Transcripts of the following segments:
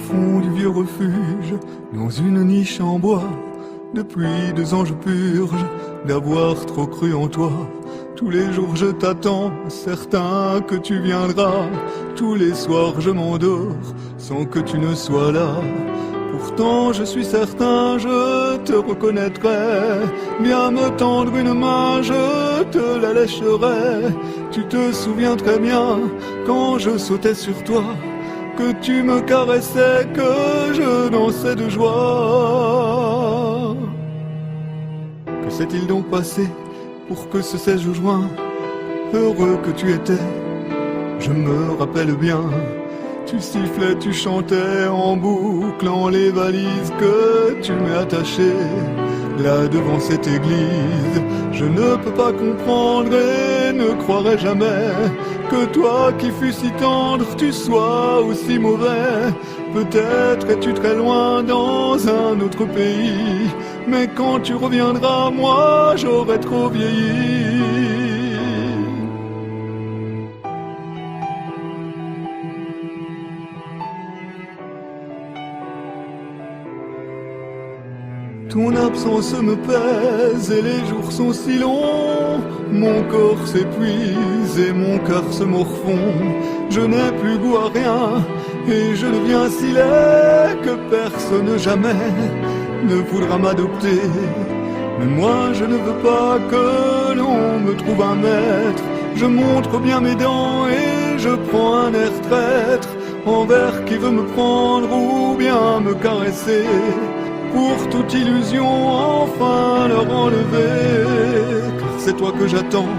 fond du vieux refuge, dans une niche en bois, depuis 2 ans je purge d'avoir trop cru en toi. Tous les jours je t'attends, certain que tu viendras. Tous les soirs je m'endors, sans que tu ne sois là. Pourtant je suis certain, je te reconnaîtrai. Viens me tendre une main, je te la lècherai. Tu te souviens très bien, quand je sautais sur toi, que tu me caressais, que je dansais de joie. Que s'est-il donc passé pour que ce 16 juin, heureux que tu étais? Je me rappelle bien, tu sifflais, tu chantais en bouclant les valises que tu m'as attachées là devant cette église. Je ne peux pas comprendre et ne croirais jamais que toi qui fus si tendre, tu sois aussi mauvais. Peut-être es-tu très loin dans un autre pays, mais quand tu reviendras, moi j'aurai trop vieilli. Ton absence me pèse et les jours sont si longs. Mon corps s'épuise et mon cœur se morfond. Je n'ai plus goût à rien et je deviens si laid que personne jamais ne voudra m'adopter. Mais moi je ne veux pas que l'on me trouve un maître. Je montre bien mes dents et je prends un air traître envers qui veut me prendre ou bien me caresser. Pour toute illusion enfin leur enlever. Car c'est toi que j'attends,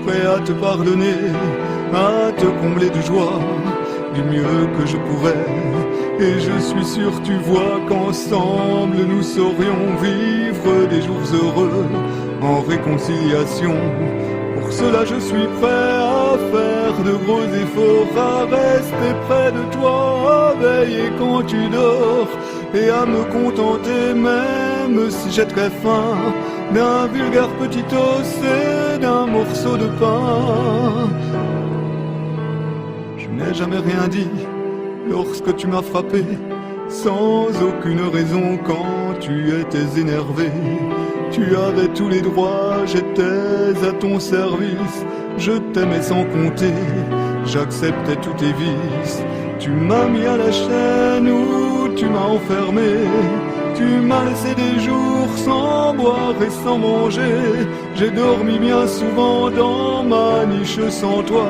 prêt à te pardonner, à te combler de joie, du mieux que je pourrais. Et je suis sûr tu vois qu'ensemble nous saurions vivre des jours heureux en réconciliation. Pour cela je suis prêt à faire de gros efforts, à rester près de toi, à veiller quand tu dors, et à me contenter même si j'ai très faim d'un vulgaire petit os et d'un morceau de pain. Je n'ai jamais rien dit lorsque tu m'as frappé, sans aucune raison quand tu étais énervé. Tu avais tous les droits, j'étais à ton service. Je t'aimais sans compter, j'acceptais tous tes vices. Tu m'as mis à la chaîne ou tu m'as enfermé. Tu m'as laissé des jours sans boire et sans manger. J'ai dormi bien souvent dans ma niche sans toi,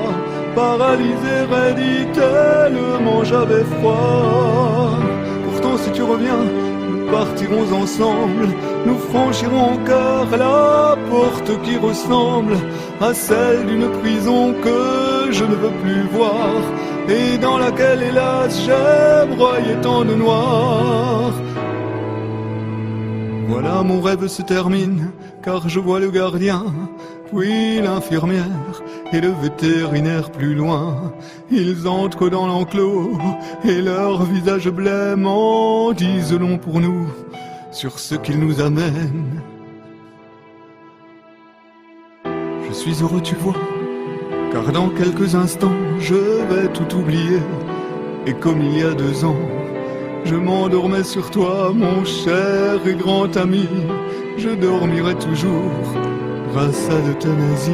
paralysé, raidi, tellement j'avais froid. Pourtant si tu reviens, nous partirons ensemble. Nous franchirons en cœur la porte qui ressemble à celle d'une prison que je ne veux plus voir, et dans laquelle hélas j'ai broyé tant de noir. Voilà mon rêve se termine, car je vois le gardien, puis l'infirmière et le vétérinaire plus loin. Ils entrent dans l'enclos et leurs visages blêmes en disent long pour nous sur ce qu'ils nous amènent. Je suis heureux tu vois, car dans quelques instants je vais tout oublier. Et comme il y a 2 ans, je m'endormais sur toi, mon cher et grand ami, je dormirai toujours grâce à l'euthanasie.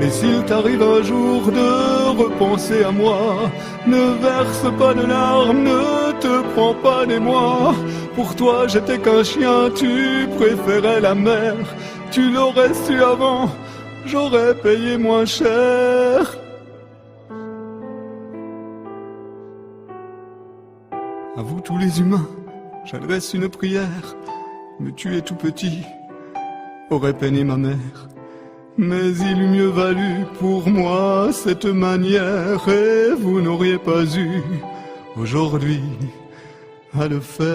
Et s'il t'arrive un jour de repenser à moi, ne verse pas de larmes, ne te prends pas d'émoi. Pour toi j'étais qu'un chien, tu préférais la mer. Tu l'aurais su avant, j'aurais payé moins cher. À vous tous les humains, j'adresse une prière. Me tuer tout petit aurait peiné ma mère. Mais il eût mieux valu pour moi cette manière, et vous n'auriez pas eu aujourd'hui à le faire.